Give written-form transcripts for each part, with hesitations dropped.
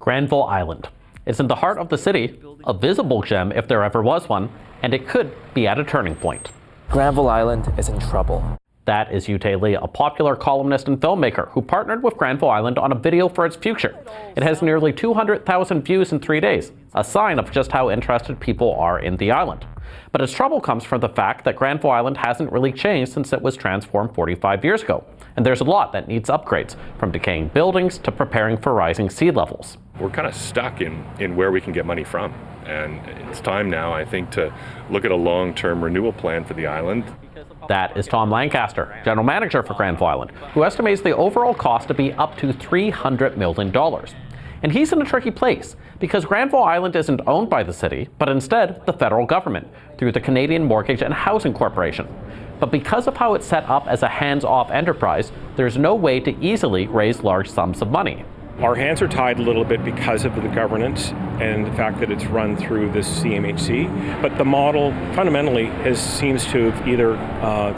Granville Island. It's in the heart of the city, a visible gem if there ever was one, and it could be at a turning point. Granville Island is in trouble. That is Yute Lee, a popular columnist and filmmaker who partnered with Granville Island on a video for its future. It has nearly 200,000 views in 3 days, a sign of just how interested people are in the island. But its trouble comes from the fact that Granville Island hasn't really changed since it was transformed 45 years ago. And there's a lot that needs upgrades, from decaying buildings to preparing for rising sea levels. We're kind of stuck in where we can get money from. And it's time now, I think, to look at a long-term renewal plan for the island. That is Tom Lancaster, general manager for Granville Island, who estimates the overall cost to be up to $300 million. And he's in a tricky place because Granville Island isn't owned by the city, but instead the federal government through the Canadian Mortgage and Housing Corporation. But because of how it's set up as a hands-off enterprise, there's no way to easily raise large sums of money. Our hands are tied a little bit because of the governance and the fact that it's run through this CMHC, but the model fundamentally seems to have either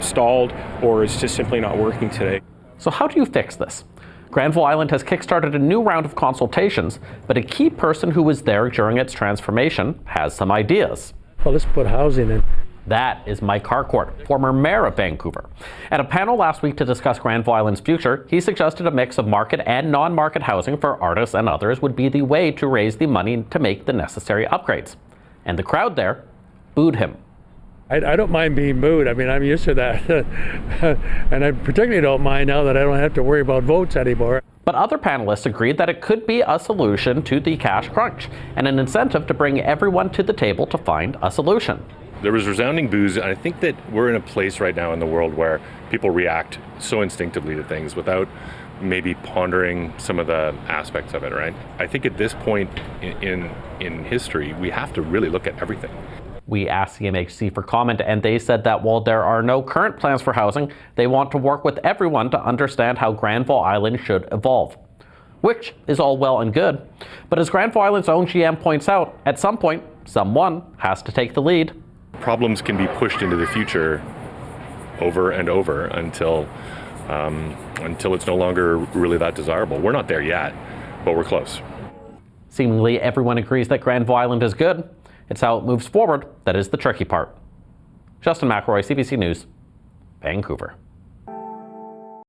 stalled or is just simply not working today. So how do you fix this? Granville Island has kickstarted a new round of consultations, but a key person who was there during its transformation has some ideas. Well, let's put housing in. That is Mike Harcourt, former mayor of Vancouver. At a panel last week to discuss Granville Island's future, he suggested a mix of market and non-market housing for artists and others would be the way to raise the money to make the necessary upgrades. And the crowd there booed him. I don't mind being booed. I mean, I'm used to that. And I particularly don't mind now that I don't have to worry about votes anymore. But other panelists agreed that it could be a solution to the cash crunch and an incentive to bring everyone to the table to find a solution. There was resounding boos, and I think that we're in a place right now in the world where people react so instinctively to things without maybe pondering some of the aspects of it, right? I think at this point in history, we have to really look at everything. We asked CMHC for comment, and they said that while there are no current plans for housing, they want to work with everyone to understand how Granville Island should evolve. Which is all well and good. But as Granville Island's own GM points out, at some point, someone has to take the lead. Problems can be pushed into the future over and over until it's no longer really that desirable. We're not there yet, but we're close. Seemingly everyone agrees that Granville Island is good. It's how it moves forward that is the tricky part. Justin McElroy, CBC News, Vancouver.